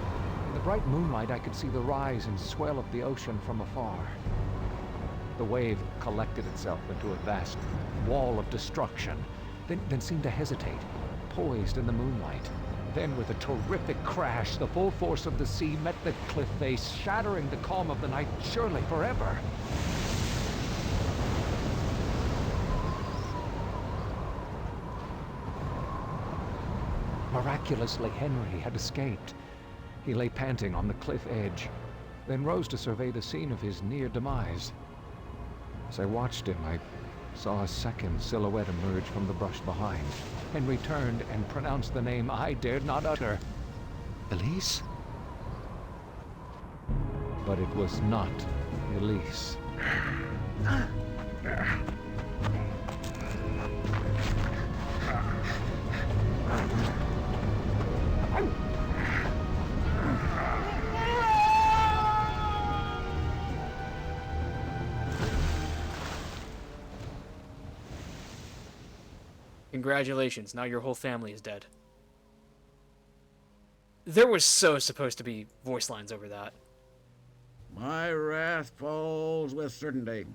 In the bright moonlight, I could see the rise and swell of the ocean from afar. The wave collected itself into a vast wall of destruction, then seemed to hesitate, poised in the moonlight. Then, with a terrific crash, the full force of the sea met the cliff face, shattering the calm of the night, surely forever. Miraculously, Henry had escaped. He lay panting on the cliff edge, then rose to survey the scene of his near demise. As I watched him, I saw a second silhouette emerge from the brush behind. Henry turned and pronounced the name I dared not utter. Elise? But it was not Elise. Congratulations, now your whole family is dead. There was so supposed to be voice lines over that. My wrath falls with certainty.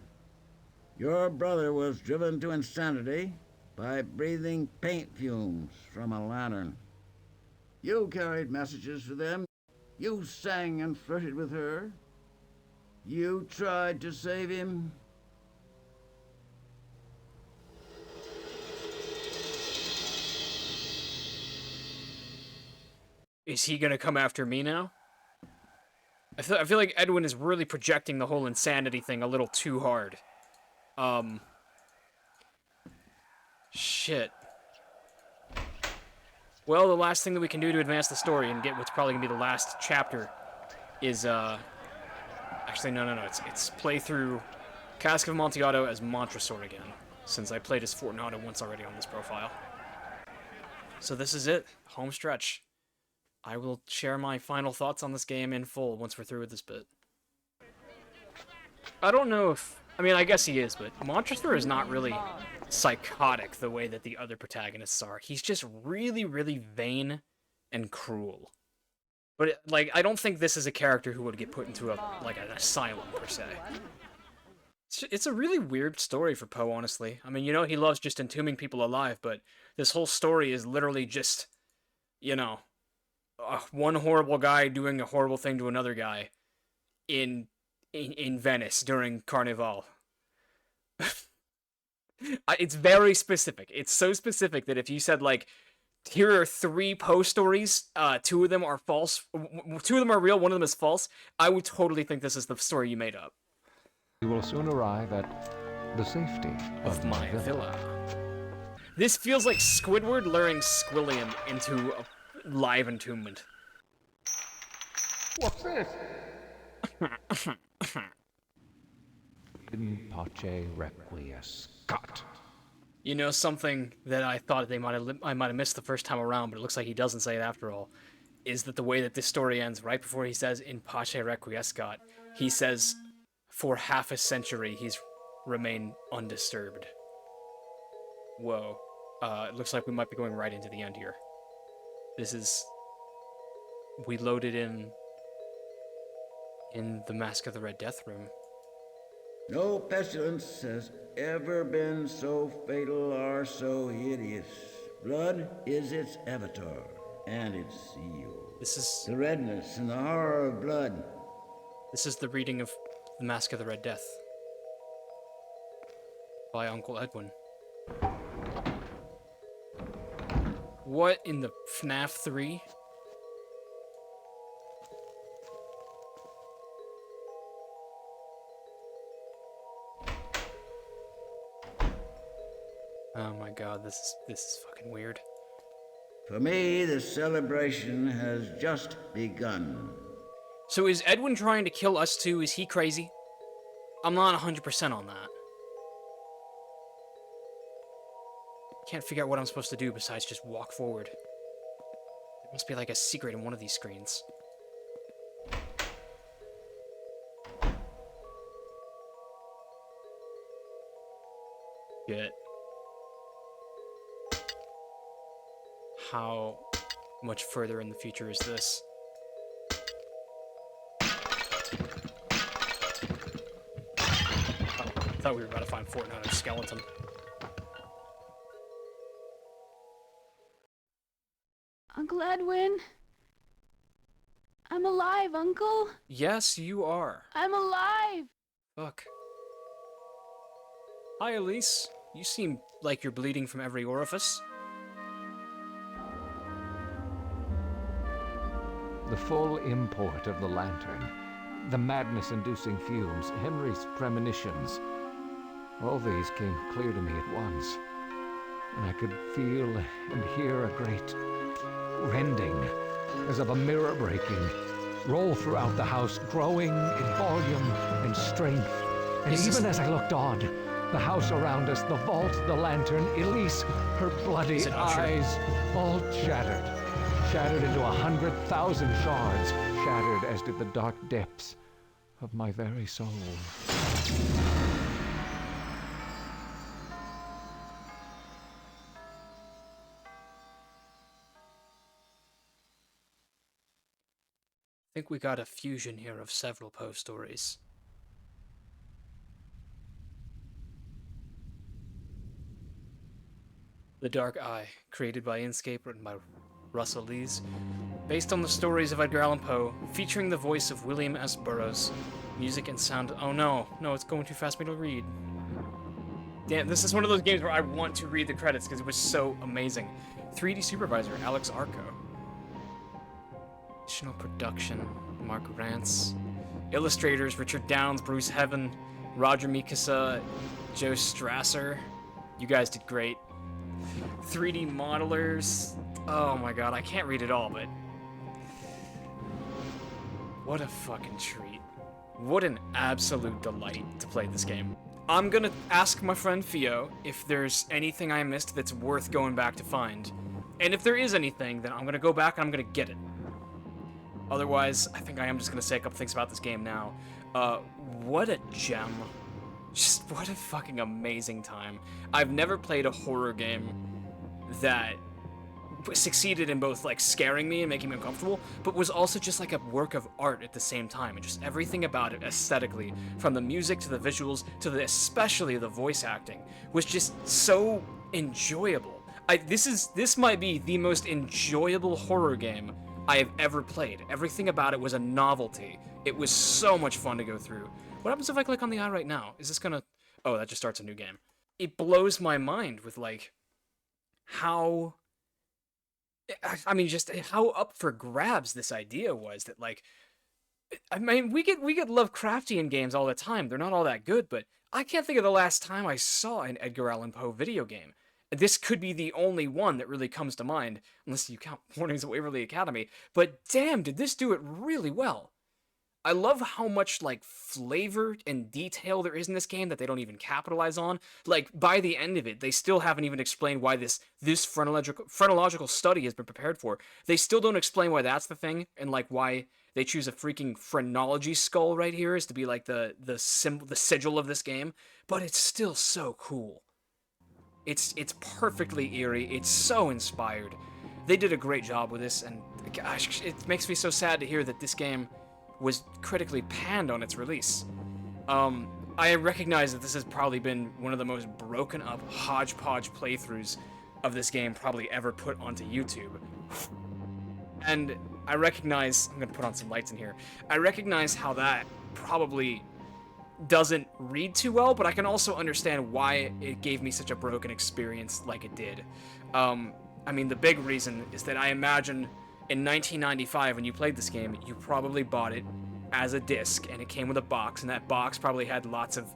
Your brother was driven to insanity by breathing paint fumes from a lantern. You carried messages for them. You sang and flirted with her. You tried to save him. Is he gonna come after me now? I feel like Edwin is really projecting the whole insanity thing a little too hard. Shit. Well, the last thing that we can do to advance the story and get what's probably gonna be the last chapter is, actually, no. It's play through Cask of Amontillado as Montresor again, since I played as Fortunato once already on this profile. So this is it. Home stretch. I will share my final thoughts on this game in full once we're through with this bit. I don't know if... I mean, I guess he is, but Montresor is not really psychotic the way that the other protagonists are. He's just really, really vain and cruel. But, like, I don't think this is a character who would get put into, an asylum, per se. It's a really weird story for Poe, honestly. I mean, you know, he loves just entombing people alive, but this whole story is literally just, you know... one horrible guy doing a horrible thing to another guy in Venice during Carnival. It's very specific. It's so specific that if you said, like, here are 3 Poe stories, 2 of them are false, 2 of them are real, 1 of them is false, I would totally think this is the story you made up. You will soon arrive at the safety of my villa. This feels like Squidward luring Squilliam into a live entombment. What's this? In pace requiescat. You know, something that I thought I might have missed the first time around, but it looks like he doesn't say it after all, is that the way that this story ends, right before he says in pace requiescat, he says for half a century he's remained undisturbed. Whoa. It looks like we might be going right into the end here. This is... we loaded in the Mask of the Red Death room. No pestilence has ever been so fatal or so hideous. Blood is its avatar and its seal. This is... the redness and the horror of blood. This is the reading of the Mask of the Red Death by Uncle Edwin. What in the FNAF 3? Oh my god, this is fucking weird. For me, the celebration has just begun. So is Edwin trying to kill us too? Is he crazy? I'm not 100% on that. Can't figure out what I'm supposed to do besides just walk forward. There must be like a secret in one of these screens. Shit. How much further in the future is this? I thought we were about to find Fortnite's skeleton. Uncle Edwin? I'm alive, Uncle. Yes, you are. I'm alive. Fuck. Hi, Elise. You seem like you're bleeding from every orifice. The full import of the lantern, the madness-inducing fumes, Henry's premonitions, all these came clear to me at once, and I could feel and hear a great rending, as of a mirror breaking, roll throughout the house, growing in volume and strength. And even as I looked on, The house around us, the vault, the lantern, Elise, her bloody eyes, all shattered. Shattered into 100,000 shards. Shattered as did the dark depths of my very soul. I think we got a fusion here of several Poe stories. The Dark Eye, created by Inkscape, written by Russell Lees, based on the stories of Edgar Allan Poe, featuring the voice of William S. Burroughs, music and sound. Oh no, it's going too fast for me to read. Damn, this is one of those games where I want to read the credits because it was so amazing. 3D supervisor Alex Arco. Additional production Mark Rance. Illustrators Richard Downs, Bruce Heaven, Roger Mikasa, Joe Strasser. You guys did great. 3D modelers. Oh my god, I can't read it all, but what a fucking treat. What an absolute delight to play this game. I'm gonna ask my friend Theo if there's anything I missed that's worth going back to find. And if there is anything, then I'm gonna go back and I'm gonna get it. Otherwise, I think I am just gonna say a couple things about this game now. What a gem. Just what a fucking amazing time. I've never played a horror game that succeeded in both like scaring me and making me uncomfortable, but was also just like a work of art at the same time, and just everything about it aesthetically, from the music to the visuals to especially the voice acting, was just so enjoyable. This might be the most enjoyable horror game I have ever played. Everything about it was a novelty. It was so much fun to go through. What happens if I click on the eye right now? Is this gonna... Oh, that just starts a new game. It blows my mind with, like, how... I mean, just how up for grabs this idea was that, like... I mean, we get Lovecraftian games all the time. They're not all that good, but I can't think of the last time I saw an Edgar Allan Poe video game. This could be the only one that really comes to mind, unless you count Warnings at Waverly Academy, but damn, did this do it really well. I love how much, like, flavor and detail there is in this game that they don't even capitalize on. Like, by the end of it, they still haven't even explained why this phrenological study has been prepared for. They still don't explain why that's the thing, and, like, why they choose a freaking phrenology skull right here is to be, like, the sigil of this game, but it's still so cool. It's perfectly eerie. It's so inspired. They did a great job with this, and gosh, it makes me so sad to hear that this game was critically panned on its release. I recognize that this has probably been one of the most broken up hodgepodge playthroughs of this game probably ever put onto YouTube. And I recognize, I'm gonna put on some lights in here, I recognize how that probably doesn't read too well, but I can also understand why it gave me such a broken experience like it did. I mean, the big reason is that I imagine in 1995 when you played this game, you probably bought it as a disc, and it came with a box, and that box probably had lots of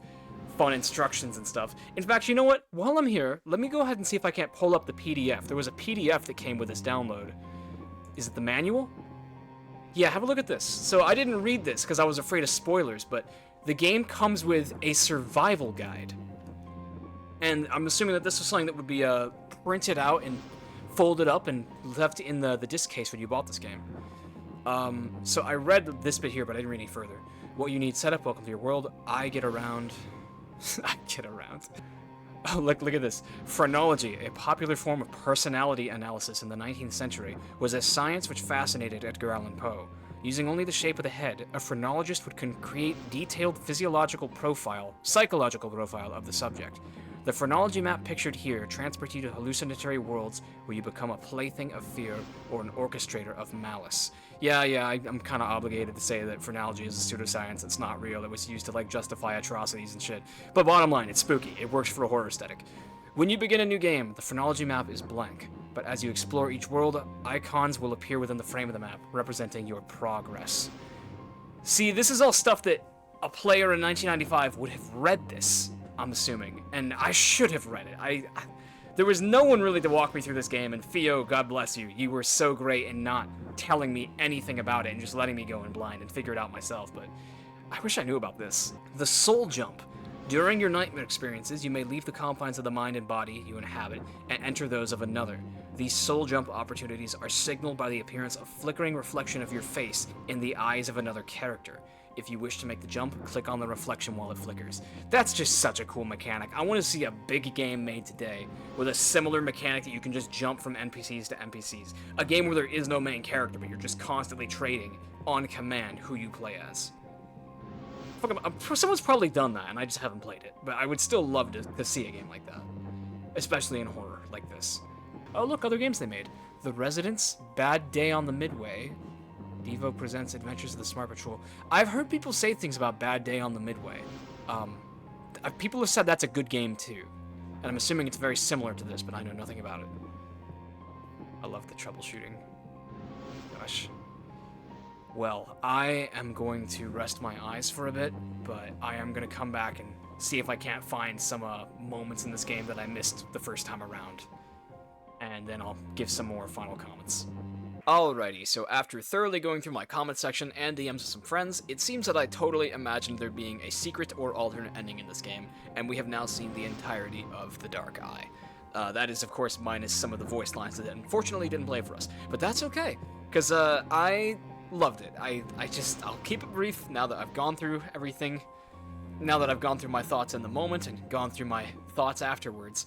fun instructions and stuff. In fact, you know what? While I'm here, let me go ahead and see if I can't pull up the PDF. There was a PDF that came with this download. Is it the manual? Yeah, have a look at this. So I didn't read this because I was afraid of spoilers, but the game comes with a survival guide. And I'm assuming that this was something that would be printed out and folded up and left in the disc case when you bought this game. So I read this bit here, but I didn't read any further. What you need setup, welcome to your world. I get around. I get around. Oh, look at this. Phrenology, a popular form of personality analysis in the 19th century, was a science which fascinated Edgar Allan Poe. Using only the shape of the head, a phrenologist would create detailed psychological profile of the subject. The phrenology map pictured here transports you to hallucinatory worlds where you become a plaything of fear or an orchestrator of malice. Yeah, I'm kind of obligated to say that phrenology is a pseudoscience. It's not real. It was used to, like, justify atrocities and shit. But bottom line, it's spooky. It works for a horror aesthetic. When you begin a new game, the phrenology map is blank. But as you explore each world, icons will appear within the frame of the map, representing your progress. See, this is all stuff that a player in 1995 would have read this, I'm assuming, and I should have read it. There was no one really to walk me through this game, and Theo, God bless you, you were so great in not telling me anything about it and just letting me go in blind and figure it out myself, but I wish I knew about this. The soul jump. During your nightmare experiences, you may leave the confines of the mind and body you inhabit and enter those of another. These soul jump opportunities are signaled by the appearance of flickering reflection of your face in the eyes of another character. If you wish to make the jump, click on the reflection while it flickers. That's just such a cool mechanic. I want to see a big game made today with a similar mechanic that you can just jump from NPCs to NPCs. A game where there is no main character, but you're just constantly trading on command who you play as. Someone's probably done that, and I just haven't played it. But I would still love to see a game like that. Especially in horror like this. Oh, look, other games they made. The Residents, Bad Day on the Midway, Devo presents Adventures of the Smart Patrol. I've heard people say things about Bad Day on the Midway. People have said that's a good game too. And I'm assuming it's very similar to this, but I know nothing about it. I love the troubleshooting. Gosh. Well, I am going to rest my eyes for a bit, but I am going to come back and see if I can't find some moments in this game that I missed the first time around. And then I'll give some more final comments. Alrighty, so after thoroughly going through my comment section and DMs with some friends, it seems that I totally imagined there being a secret or alternate ending in this game, and we have now seen the entirety of The Dark Eye. That is, of course, minus some of the voice lines that unfortunately didn't play for us, but that's okay, because I loved it. I'll keep it brief now that I've gone through everything, now that I've gone through my thoughts in the moment and gone through my thoughts afterwards.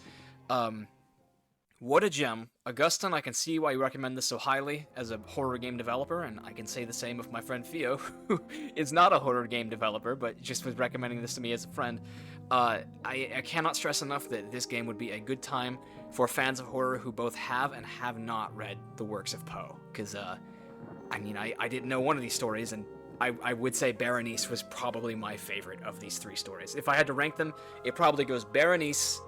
What a gem. Augustin, I can see why you recommend this so highly as a horror game developer, and I can say the same of my friend Theo, who is not a horror game developer, but just was recommending this to me as a friend. I cannot stress enough that this game would be a good time for fans of horror who both have and have not read the works of Poe, because, I didn't know one of these stories, and I would say Berenice was probably my favorite of these three stories. If I had to rank them, it probably goes Berenice,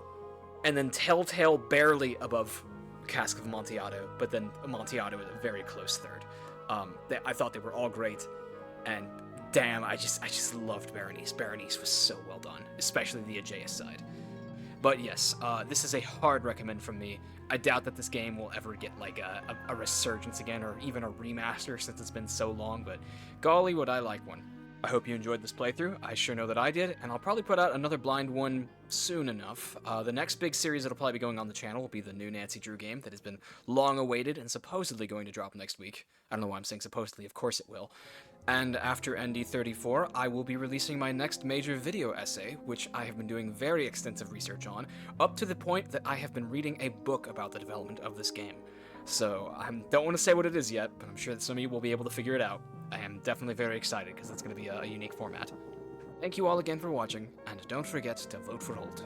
and then Telltale barely above Cask of Amontillado, but then Amontillado is a very close third. I thought they were all great, and damn, I just loved Berenice. Berenice was so well done, especially the Aegeus side. But yes, this is a hard recommend from me. I doubt that this game will ever get like a resurgence again, or even a remaster since it's been so long, but golly would I like one. I hope you enjoyed this playthrough. I sure know that I did, and I'll probably put out another blind one soon enough. The next big series that'll probably be going on the channel will be the new Nancy Drew game that has been long awaited and supposedly going to drop next week. I don't know why I'm saying supposedly, of course it will. And after ND34, I will be releasing my next major video essay, which I have been doing very extensive research on, up to the point that I have been reading a book about the development of this game. So, I don't want to say what it is yet, but I'm sure that some of you will be able to figure it out. I am definitely very excited, because it's going to be a unique format. Thank you all again for watching, and don't forget to vote for Holt.